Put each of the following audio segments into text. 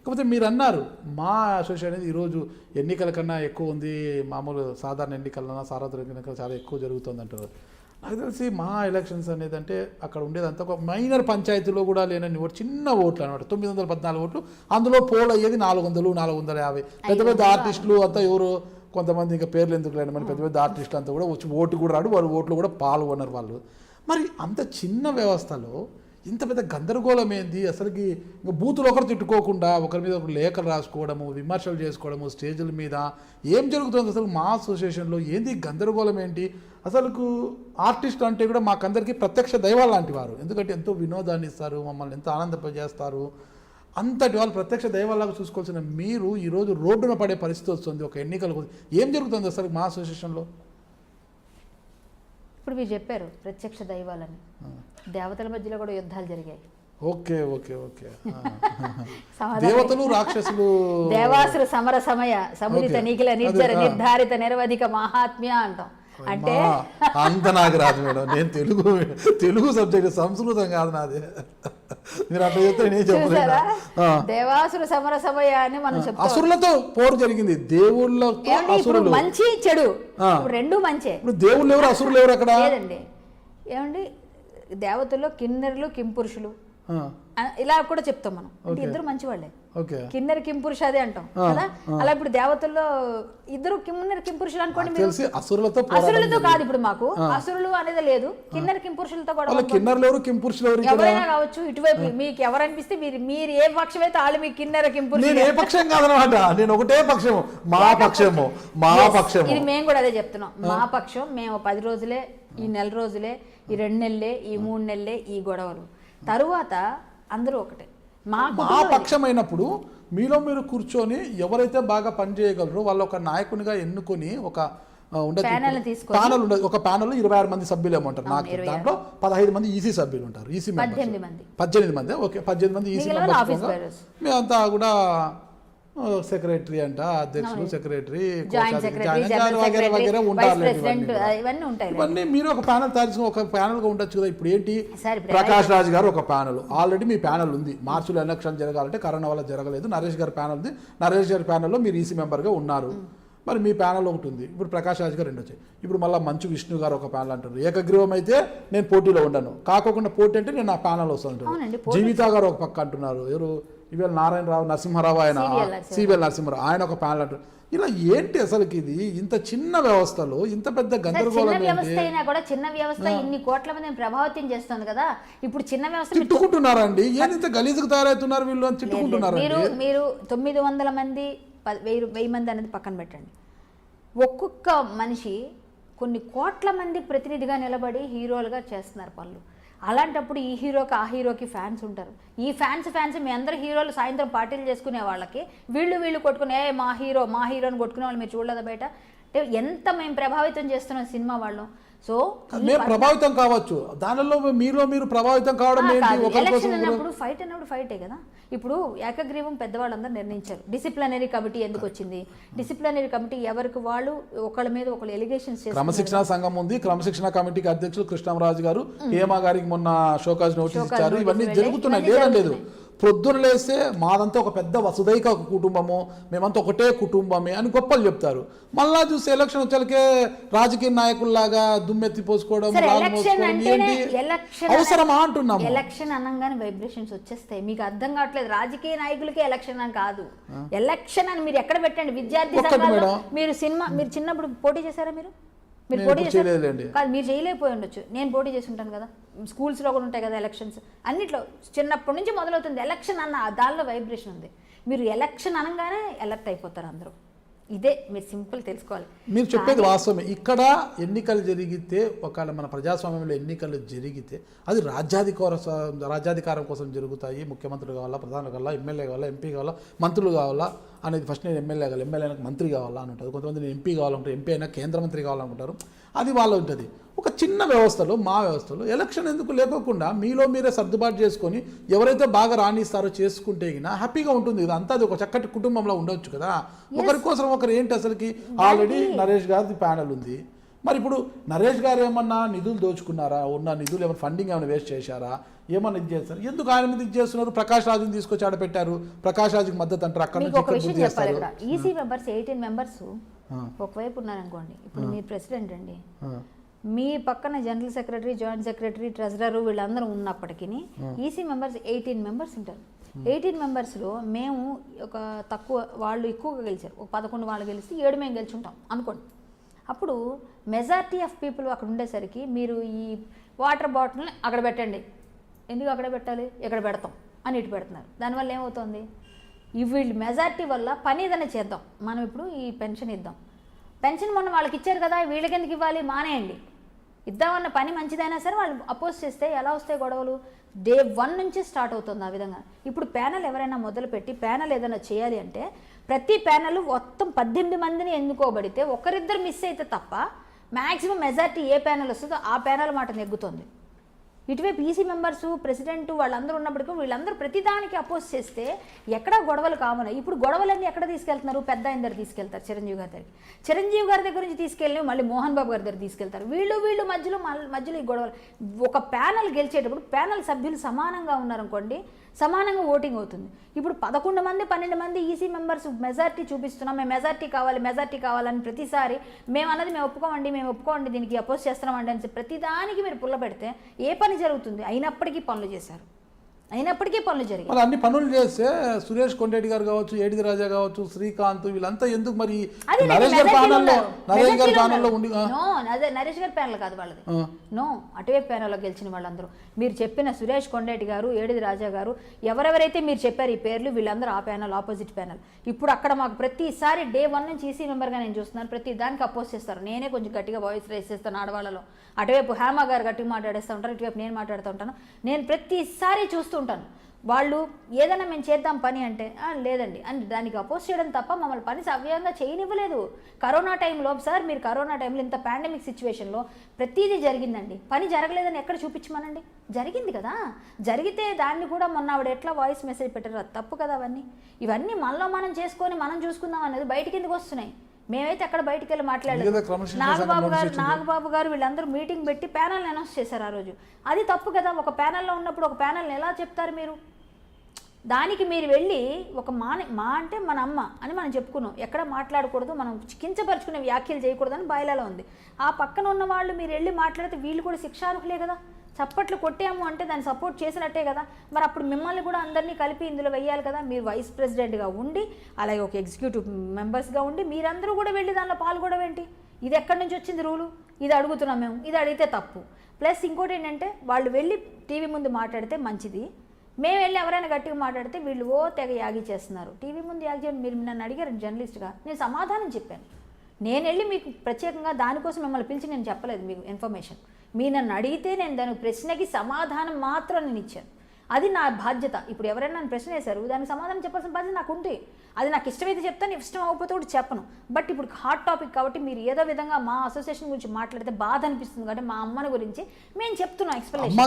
కాకపోతే మీరు అన్నారు మా అసోసియేషన్ అనేది ఈరోజు ఎన్నికల కన్నా ఎక్కువ ఉంది, మామూలు సాధారణ ఎన్నికలన్నా సార్వత్రిక ఎన్నికలు చాలా ఎక్కువ జరుగుతుంది అంటారు. నాకు తెలిసి మా ఎలక్షన్స్ అనేది అంటే అక్కడ ఉండేదంతా ఒక మైనర్ పంచాయతీలో కూడా లేనని ఓటు, చిన్న ఓట్లు అనమాట, 914 ఓట్లు. అందులో పోల్ అయ్యేది 400, 450. పెద్ద పెద్ద ఆర్టిస్టులు అంతా ఎవరు కొంతమంది ఇంకా పేర్లు ఎందుకు లేని మన పెద్ద పెద్ద ఆర్టిస్టులు అంతా కూడా వచ్చి ఓటు కూడా రాడు, వారు ఓట్లు కూడా పాల్గొన్నారు వాళ్ళు. మరి అంత చిన్న వ్యవస్థలో ఇంత పెద్ద గందరగోళం ఏంది అసలుకి? ఇంకా బూతులు ఒకరు తిట్టుకోకుండా ఒకరి మీద ఒకరు లేఖలు రాసుకోవడము, విమర్శలు చేసుకోవడము స్టేజ్ల మీద ఏం జరుగుతుంది అసలు మా అసోసియేషన్లో? ఏంది గందరగోళం ఏంటి అసలుకు? ఆర్టిస్ట్ అంటే కూడా మాకందరికీ ప్రత్యక్ష దైవాలు లాంటి వారు, ఎందుకంటే ఎంతో వినోదాన్ని ఇస్తారు, మమ్మల్ని ఎంతో ఆనందింపజేస్తారు. అంతటి వాళ్ళు ప్రత్యక్ష దైవాలాగా చూసుకోవాల్సిన మీరు ఈరోజు రోడ్డున పడే పరిస్థితి వస్తుంది ఒక ఎన్నికలకు. ఏం జరుగుతుంది అసలు మా అసోసియేషన్లో? ఇప్పుడు మీరు చెప్పారు ప్రత్యక్ష దైవాలని, దేవతల మధ్యలో కూడా యుద్ధాలు జరిగాయి. ఓకే ఓకే ఓకే దేవతలు రాక్షసులు, దేవాసురు సమర సమయ సముదిత నిఖిల నిర్జర నిర్ధారిత నిరవధిక మహాత్మ్య అంటాం. అంటే అంత నాకు రాదు మేడం, నేను తెలుగు సబ్జెక్ట్, సంస్కృతం కాదు నాది. మీరు అట్లా చెప్తే నేను చెప్పలేదా? దేవాసుర సమర సమయ అని మనం చెప్తాం. అసురులతో పోరు జరిగింది, దేవుళ్ళతో అసురులు. మంచి చెడు రెండు మంచే. ఇప్పుడు దేవుళ్ళు ఎవరు అసురులు ఎవరు అక్కడ? లేదండి, ఏమండి దేవతల్లో కిన్నెరులు కింపురుషులు ఇలా కూడా చెప్తాం మనం. అంటే ఇద్దరు మంచి వాళ్ళే, కిన్నెర కింపురుష అదే అంటాం కదా. అలా ఇప్పుడు దేవతల్లో ఇద్దరు కిన్నెర కింపురుషులు అనుకోండి. అసురులతో కాదు ఇప్పుడు మాకు అసురులు అనేది లేదు, కిన్నెర కింపురుషులతో కూడా. ఎవరైనా కావచ్చు, ఇటువైపు మీకు ఎవరు అనిపిస్తే మీరు ఏ పక్షం అయితే వాళ్ళు మీ కిన్నెర కింపురుషులు. నేను ఏ పక్షం కాదనమాట, నేను ఒకటే పక్షము, మా పక్షము, మా పక్షము. ఇది మేము కూడా అదే చెప్తున్నాం, మా పక్షం. మేము 10 రోజులే, ఈ నెల రోజులే, ఈ 2 నెలలే, ఈ 3 నెలలే ఈ గొడవలు, తరువాత అందరూ ఒకటే. మా పక్షమైనప్పుడు మీలో మీరు కూర్చొని ఎవరైతే బాగా పనిచేయగలరో వాళ్ళు ఒక నాయకునిగా ఎన్నుకొని ఒక ప్యానల్ ఉండదు. ఒక ప్యానల్ 26 మంది సభ్యులు ఏమంటారు నాకు, దాంట్లో 15 మంది ఈసీ సభ్యులు ఉంటారు. ఈసీ 18 మంది. ఓకే, 18 మంది ఈసీ మెంబర్స్. మేమంతా కూడా సెక్రటరీ అంట, అధ్యక్షులు, సెక్రటరీ, ఇవన్నీ మీరు ఒక ప్యానల్ తయారు చేసుకుని ఒక ప్యానల్ గా ఉండొచ్చు కదా. ఇప్పుడు ఏంటి, ప్రకాష్ రాజ్ గారు ఒక ప్యానల్, ఆల్రెడీ మీ ప్యానల్ ఉంది. మార్చిలో ఎలక్షన్ జరగాలంటే కరోనా వల్ల జరగలేదు. నరేష్ గారి ప్యానల్ ఉంది, నరేష్ గారి ప్యానల్లో మీరు ఈసీ మెంబర్ గా ఉన్నారు. మరి మీ ప్యానల్ ఒకటి ఉంది. ఇప్పుడు ప్రకాష్ రాజ్ గారు 2 వచ్చాయి. ఇప్పుడు మళ్ళీ మంచు విష్ణు గారు ఒక ప్యానల్ అంటారు. ఏకగ్రీవం అయితే నేను పోటీలో ఉండను, కాకుండా పోటీ అంటే నేను ఆ ప్యానల్ వస్తాను. జీవిత గారు ఒక పక్క అంటున్నారు. ఎవరు ఇవాళ నారాయణరావు నరసింహారావు, ఆయన సివిఎల్ నరసింహారావు, ఆయన ఒక ప్యానల్ అంటారు. ఇలా ఏంటి అసలుకి ఇది? ఇంత చిన్న వ్యవస్థలో ఇంత పెద్ద గందరగోళం. వ్యవస్థ అయినా కూడా చిన్న వ్యవస్థ ఇన్ని కోట్ల మందిని ప్రభావితం చేస్తుంది కదా. ఇప్పుడు చిన్న వ్యవస్థ తిట్టుకుంటున్నారండి, ఏది ఇంత గలీజుకు తయారవుతున్నారు వీళ్ళు అని తిట్టుకుంటున్నారు. మీరు 900 మంది 1000 మంది అనేది పక్కన పెట్టండి. ఒక్కొక్క మనిషి కొన్ని కోట్ల మంది ప్రతినిధిగా నిలబడి హీరోలుగా చేస్తున్నారు పనులు. అలాంటప్పుడు ఈ హీరోకి ఆ హీరోకి ఫ్యాన్స్ ఉంటారు. ఈ ఫ్యాన్స్ మీ అందరు హీరోలు సాయంత్రం పార్టీలు చేసుకునే వాళ్ళకి వీళ్ళు కొట్టుకునే మా హీరోని కొట్టుకునే వాళ్ళు మీరు చూడలేదా బయట? అంటే ఎంత మేము ప్రభావితం చేస్తున్నాం సినిమా వాళ్ళు. సో మేము ప్రభావితం కావచ్చు, దానిలో మీరు ప్రభావితం కావడం అన్నప్పుడు ఫైట్ అన్నప్పుడు ఫైటే కదా. ఇప్పుడు ఏకగ్రీవం పెద్దవాళ్ళందరూ నిర్ణయించారు. డిసిప్లినరీ కమిటీ ఎందుకు వచ్చింది? డిసిప్లినరీ కమిటీ ఎవరికి వాళ్ళు ఒకళ్ళ మీద ఒకళ్ళు ఎలిగేషన్స్ చేస్తారు. క్రమశిక్షణ సంఘం ఉంది, క్రమశిక్షణ కమిటీకి అధ్యక్షులు కృష్ణరాజు గారు, హేమ గారికి మొన్న షోకాజ్ నోటీస్ ఇచ్చారు. ఇవన్నీ జరుగుతున్నాయి, లేదంలేదు. ప్రొద్దున లేస్తే మాదంతా ఒక పెద్ద వసుదైక కుటుంబము, మేమంతా ఒకటే కుటుంబమే అని గొప్పలు చెప్తారు. మళ్ళా చూసి ఎలక్షన్ వచ్చాకే రాజకీయ నాయకుల్లాగా దుమ్మెత్తి పోసుకోవడం, అవసరమా అంటున్నాము. ఎలక్షన్ అనగానే వైబ్రేషన్స్ వచ్చేస్తాయి. మీకు అర్థం కావట్లేదు, రాజకీయ నాయకులకే ఎలక్షన్ అని కాదు. ఎలక్షన్ అని మీరు ఎక్కడ పెట్టండి. విద్యార్థి సంఘాల్లో మీరు చిన్నప్పుడు పోటీ చేశారా? మీరు పోటీ చేశారు కాదు, మీరు చేయలేకపోయి ఉండొచ్చు. నేను పోటీ చేసి ఉంటాను కదా, స్కూల్స్లో కూడా ఉంటాయి కదా ఎలక్షన్స్. అన్నిట్లో చిన్నప్పటి నుంచి మొదలవుతుంది ఎలక్షన్ అన్న దానిలో వైబ్రేషన్ ఉంది. మీరు ఎలక్షన్ అనగానే అలర్ట్ అయిపోతారు అందరూ. ఇదే మీరు సింపుల్ తెలుసుకోవాలి. మీరు చెప్పేది వాస్తవమే. ఇక్కడ ఎన్నికలు జరిగితే, ఒకవేళ మన ప్రజాస్వామ్యంలో ఎన్నికలు జరిగితే అది రాజ్యాధికారం కోసం జరుగుతాయి. ముఖ్యమంత్రులు కావాలా, ప్రధాని కావాలా, ఎమ్మెల్యే కావాలా, ఎంపీ కావాలా, మంత్రులు కావాలా అనేది. ఫస్ట్ నేను ఎమ్మెల్యే కావాలి, ఎమ్మెల్యే అయినా మంత్రి కావాలా అని ఉంటుంది. కొంతమంది నేను ఎంపీ కావాలంటారు, ఎంపీ అయినా కేంద్ర మంత్రి కావాలనుకుంటారు. అది వాళ్ళు ఉంటుంది. ఒక చిన్న వ్యవస్థలో, మా వ్యవస్థలో ఎలక్షన్ ఎందుకు లేకోకుండా మీలో మీరే సర్దుబాటు చేసుకొని ఎవరైతే బాగా రాణిస్తారో చేసుకుంటే హ్యాపీగా ఉంటుంది కదా. అంతా అది ఒక చక్కటి కుటుంబంలో ఉండొచ్చు కదా. ఒకరి కోసం ఒకరు ఏంటి అసలుకి? ఆల్రెడీ నరేష్ గారి ప్యానల్ ఉంది, మరి ఇప్పుడు నరేష్ గారు ఏమన్నా నిధులు దోచుకున్నారా, ఉన్న నిధులు ఏమైనా ఫండింగ్ ఏమైనా వేస్ట్ చేశారా, ఏమన్నా ఇది చేస్తారు? ఎందుకు ఆయన మీద ఇది చేస్తున్నారు? ప్రకాష్ రాజుని తీసుకొచ్చి ఆడ పెట్టారు, ప్రకాష్ రాజుకి మద్దతు అంటారు, అక్కడ మీకు ఒక విషయం చెప్పాలి. ఇక్కడ ఈసీ మెంబర్స్ 18 మెంబర్స్ ఒకవైపు ఉన్నారనుకోండి, ఇప్పుడు మీరు ప్రెసిడెంట్ అండి, మీ పక్కన general secretary, joint secretary, treasurer వీళ్ళందరూ ఉన్నప్పటికీ ఈసీ మెంబర్స్ 18 మెంబర్స్ ఉంటారు. 18 మెంబర్స్లో మేము ఒక తక్కువ, వాళ్ళు ఎక్కువగా గెలిచారు, ఒక 11 వాళ్ళు గెలిస్తే 7 మేము గెలుచుంటాం అనుకోండి. అప్పుడు మెజారిటీ ఆఫ్ పీపుల్ అక్కడ ఉండేసరికి మీరు ఈ వాటర్ బాటిల్ని అక్కడ పెట్టండి, ఎందుకు అక్కడ పెట్టాలి, ఎక్కడ పెడతాం అని ఇటు పెడుతున్నారు. దానివల్ల ఏమవుతుంది, ఈ వీళ్ళు మెజారిటీ వల్ల పని ఏదైనా చేద్దాం, మనం ఇప్పుడు ఈ పెన్షన్ ఇద్దాం, పెన్షన్ మొన్న వాళ్ళకి ఇచ్చారు కదా, వీళ్ళకి ఎందుకు ఇవ్వాలి, మానేయండి, ఇద్దామన్న పని మంచిదైనా సరే వాళ్ళు అపోజ్ చేస్తే ఎలా వస్తాయి గొడవలు? డే 1 నుంచి స్టార్ట్ అవుతుంది ఆ విధంగా. ఇప్పుడు ప్యానెల్ ఎవరైనా మొదలుపెట్టి ప్యానెల్ ఏదైనా చేయాలి అంటే ప్రతి ప్యానెల్ మొత్తం 18 మందిని ఎన్నుకోబడితే ఒకరిద్దరు మిస్ అయితే తప్ప మ్యాక్సిమం మెజారిటీ ఏ ప్యానెల్ వస్తుందో ఆ ప్యానెల్ మాట నెగ్గుతుంది. ఇటువైపు ఈసీ మెంబర్స్, ప్రెసిడెంట్ వాళ్ళందరూ ఉన్నప్పటికీ వీళ్ళందరూ ప్రతిదానికి అపోజ్ చేస్తే ఎక్కడ గొడవలు కామన్. ఇప్పుడు గొడవలన్నీ ఎక్కడ తీసుకెళ్తున్నారు? పెద్ద ఆయన దగ్గర తీసుకెళ్తారు, చిరంజీవి గారి దగ్గర. చిరంజీవి గారి దగ్గర నుంచి తీసుకెళ్ళి మళ్ళీ మోహన్ బాబు గారి దగ్గర తీసుకెళ్తారు. వీళ్ళు మధ్యలో ఈ గొడవలు. ఒక ప్యానెల్ గెలిచేటప్పుడు ప్యానెల్ సభ్యులు సమానంగా ఉన్నారనుకోండి, సమానంగా ఓటింగ్ అవుతుంది. ఇప్పుడు 11 మంది 12 మంది ఈసీ మెంబర్స్ మెజారిటీ చూపిస్తున్నాం, మేము మెజారిటీ కావాలని ప్రతిసారి మేము ఒప్పుకోండి దీనికి అపోజ్ చేస్తున్నామండి అని ప్రతిదానికి మీరు పుల్ల పెడితే ఏ పని జరుగుతుంది? అయినప్పటికీ పనులు జరిగాయి. మరి అన్ని పనులు చేస్తే సురేష్ కొండరెడ్డి గారు కావచ్చు, ఏడిది రాజా కావచ్చు, శ్రీకాంత్ వీళ్ళంతా ఎందుకు మరి నరేష్ గారి ప్యానెల్లో ఉండి? నరేష్ గారి ప్యానెల్ కాదు వాళ్ళది, నో, అటువైపు ప్యానెల్లో గెలిచిన వాళ్ళందరూ మీరు చెప్పిన సురేష్ కొండరెడ్డి గారు, ఏడిది రాజా గారు, ఎవరెవరైతే మీరు చెప్పారు ఈ పేర్లు, వీళ్ళందరూ ఆ ప్యానెల్, ఆపోజిట్ ప్యానెల్. ఇప్పుడు అక్కడ మాకు ప్రతిసారి డే 1 నుంచి ఈసీ మెంబర్గా నేను చూస్తున్నాను, ప్రతి దానికి అపోజ్ చేస్తారు. నేనే కొంచెం గట్టిగా వాయిస్ రైజ్ చేస్తాను ఆడవాళ్ళలో. అటువైపు హేమ గారు గట్టిగా మాట్లాడేస్తూ ఉంటారు, ఇటువైపు నేను మాట్లాడుతూ ఉంటాను. నేను ప్రతిసారి చూస్తూ ఉంటాను. వాళ్ళు ఏదైనా మేము చేద్దాం పని అంటే లేదండి అని దానికి అపోజ్ చేయడం తప్ప మమ్మల్ని పని సవ్యంగా చేయనివ్వలేదు. కరోనా టైంలో సార్, మీరు కరోనా టైంలో ఇంత పాండమిక్ సిచ్యువేషన్లో ప్రతిదీ జరిగిందండి, పని జరగలేదని ఎక్కడ చూపించమనండి? జరిగింది కదా. జరిగితే దాన్ని కూడా మొన్న ఆవిడ ఎట్లా వాయిస్ మెసేజ్ పెట్టారు, అది తప్పు కదా. ఇవన్నీ మనలో మనం చేసుకొని మనం చూసుకుందాం అనేది బయటికి ఎందుకు వస్తున్నాయి? మేమైతే అక్కడ బయటికి వెళ్ళి మాట్లాడలేదు. నాగబాబు గారు వీళ్ళందరూ మీటింగ్ పెట్టి ప్యానెల్ అనౌన్స్ చేశారు ఆ రోజు. అది తప్పు కదా. ఒక ప్యానెల్లో ఉన్నప్పుడు ఒక ప్యానెల్ని ఎలా చెప్తారు మీరు? దానికి మీరు వెళ్ళి ఒక మా అంటే మన అమ్మ అని మనం చెప్పుకున్నాం, ఎక్కడ మాట్లాడకూడదు, మనం కించపరుచుకునే వ్యాఖ్యలు చేయకూడదని బయలాలో ఉంది. ఆ పక్కన ఉన్న వాళ్ళు మీరు వెళ్ళి మాట్లాడితే వీళ్ళు కూడా శిక్షార్హులే కదా. చప్పట్లు కొట్టాము అంటే దాన్ని సపోర్ట్ చేసినట్టే కదా. మరి అప్పుడు మిమ్మల్ని కూడా అందరినీ కలిపి ఇందులో వెయ్యాలి కదా. మీరు వైస్ ప్రెసిడెంట్గా ఉండి, అలాగే ఒక ఎగ్జిక్యూటివ్ మెంబర్స్గా ఉండి మీరందరూ కూడా వెళ్ళి దానిలో పాల్గొనడం ఏంటి? ఇది ఎక్కడి నుంచి వచ్చింది రూలు? ఇది అడుగుతున్నాం మేము, ఇది అడిగితే తప్పు. ప్లస్ ఇంకోటి ఏంటంటే వాళ్ళు వెళ్ళి టీవీ ముందు మాట్లాడితే మంచిది, మేము వెళ్ళి ఎవరైనా గట్టిగా మాట్లాడితే వీళ్ళు తెగ యాగి చేస్తున్నారు. టీవీ ముందు యాగి చేయండి. మీరు నన్ను అడిగారు జర్నలిస్ట్గా, నేను సమాధానం చెప్పాను. నేను వెళ్ళి మీకు ప్రత్యేకంగా దానికోసం మిమ్మల్ని పిలిచి నేను చెప్పలేదు మీకు ఇన్ఫర్మేషన్. మీరు నన్ను అడిగితే నేను దాని ప్రశ్నకి సమాధానం మాత్రం నేను ఇచ్చాను. అది నా బాధ్యత. ఇప్పుడు ఎవరైనా నన్ను ప్రశ్న వేశారు, దానికి సమాధానం చెప్పాల్సిన బాధ్యత నాకు ఉంది. అది నాకు ఇష్టమైతే చెప్తాను, ఇష్టం అవ్వకపోతే కూడా చెప్పను. బట్ ఇప్పుడు హాట్ టాపిక్ కాబట్టి మీరు ఏదో విధంగా మా అసోసియేషన్ గురించి మాట్లాడితే బాధ అనిపిస్తుంది కాబట్టి మా అమ్మని గురించి మేము చెప్తున్నాం. ఎక్స్ప్లెనేషన్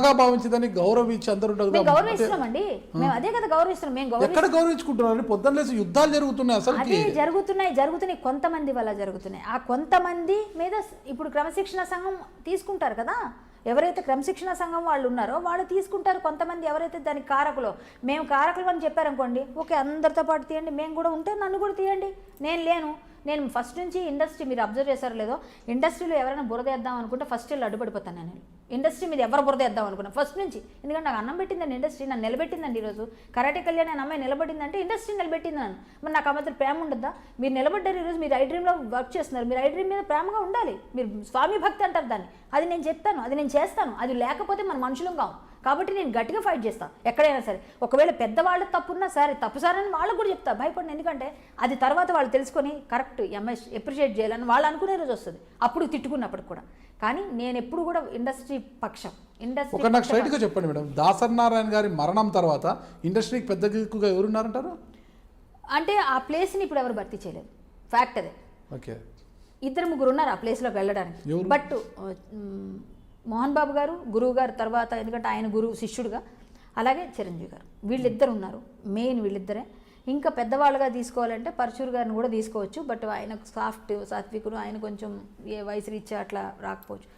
గౌరవిస్తున్నామండి మేము, అదే కదా గౌరవిస్తున్నాం. మేము గౌరవించుకుంటున్నాం. పొద్దున్న యుద్ధాలు జరుగుతున్నాయి, అసలు అదే జరుగుతున్నాయి కొంతమంది వల్ల జరుగుతున్నాయి. ఆ కొంతమంది మీద ఇప్పుడు క్రమశిక్షణ సంఘం తీసుకుంటారు కదా. ఎవరైతే క్రమశిక్షణ సంఘం వాళ్ళు ఉన్నారో వాళ్ళు తీసుకుంటారు. కొంతమంది ఎవరైతే దానికి కారకులో, మేము కారకులు అని చెప్పారనుకోండి, ఓకే అందరితో పాటు తీయండి, మేము కూడా ఉంటే నన్ను కూడా తీయండి. నేను ఫస్ట్ నుంచి ఇండస్ట్రీ, మీరు అబ్జర్వ్ చేశారో లేదో, ఇండస్ట్రీలో ఎవరైనా బురదేద్దాం అనుకుంటే ఫస్ట్ వెళ్ళి అడ్డుపడిపోతాను నేను. ఇండస్ట్రీ మీద ఎవరు బురదేద్దాం అనుకున్నా ఫస్ట్ నుంచి, ఎందుకంటే నాకు అన్నం పెట్టిందండి ఇండస్ట్రీ, నన్ను నిలబెట్టిందండి. ఈరోజు కరాటే కళ్యాణ్ అనే అమ్మాయి నిలబడిందంటే ఇండస్ట్రీ నిలబెట్టింది నన్ను. మరి నాకు ఆ మధ్య ప్రేమ ఉండద్దా? మీరు నిలబడ్డారు ఈరోజు, మీరు ఐ డ్రీమ్లో వర్క్ చేస్తున్నారు, మీరు ఐ డ్రీమ్ మీద ప్రేమగా ఉండాలి. మీరు స్వామి భక్తి అంటారు దాన్ని, అది నేను చెప్తాను, అది నేను చేస్తాను. అది లేకపోతే మన మనుషులం కావు. కాబట్టి నేను గట్టిగా ఫైట్ చేస్తాను ఎక్కడైనా సరే. ఒకవేళ పెద్దవాళ్ళు తప్పున్నా సరే, తప్పు సారని వాళ్ళకు కూడా చెప్తా, భయపడిన. ఎందుకంటే అది తర్వాత వాళ్ళు తెలుసుకొని కరెక్ట్ ఎంఎస్ అప్రిషియేట్ చేయాలని వాళ్ళు అనుకునే రోజు వస్తుంది, అప్పుడు తిట్టుకున్నప్పుడు కూడా. కానీ నేను ఎప్పుడు కూడా ఇండస్ట్రీ పక్షం. ఒక నాకు స్ట్రైట్గా చెప్పండి మేడం, దాసరి నారాయణ గారి మరణం తర్వాత ఇండస్ట్రీకి పెద్ద దిక్కుగా ఎవరున్నారంటారు? అంటే ఆ ప్లేస్ని ఇప్పుడు ఎవరు భర్తీ చేయలేదు, ఫ్యాక్ట్ అదే. ఓకే, 2-3 ఉన్నారు ఆ ప్లేస్లోకి వెళ్ళడానికి. బట్ మోహన్ బాబు గారు, గురువు గారు తర్వాత, ఎందుకంటే ఆయన గురువు శిష్యుడుగా, అలాగే చిరంజీవి గారు, వీళ్ళిద్దరు ఉన్నారు మెయిన్. వీళ్ళిద్దరే ఇంకా పెద్దవాళ్ళుగా తీసుకోవాలంటే పరశురు గారిని కూడా తీసుకోవచ్చు. బట్ ఆయన సాఫ్ట్ సాత్వికుడు, ఆయన కొంచెం ఏ వయసు రీత్యా అట్లా రాకపోవచ్చు.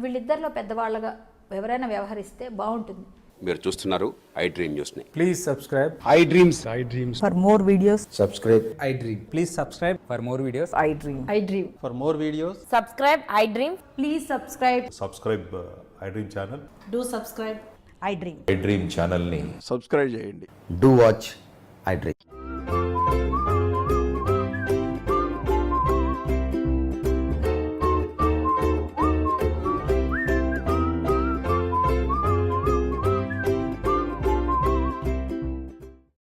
వీళ్ళిద్దరిలో పెద్దవాళ్ళగా ఎవరైనా వ్యవహరిస్తే బాగుంటుంది. మీరు చూస్తున్నారు ఐ డ్రీమ్ న్యూస్ని. Please subscribe. I dreams For more videos, Subscribe. I Dream. Please subscribe for more videos. I dream. I dream. For more videos. Subscribe, I dream. Please subscribe. Subscribe I dream channel. Do subscribe. I dream. I dream ఛానల్ని subscribe చేయండి. Do watch I Dream.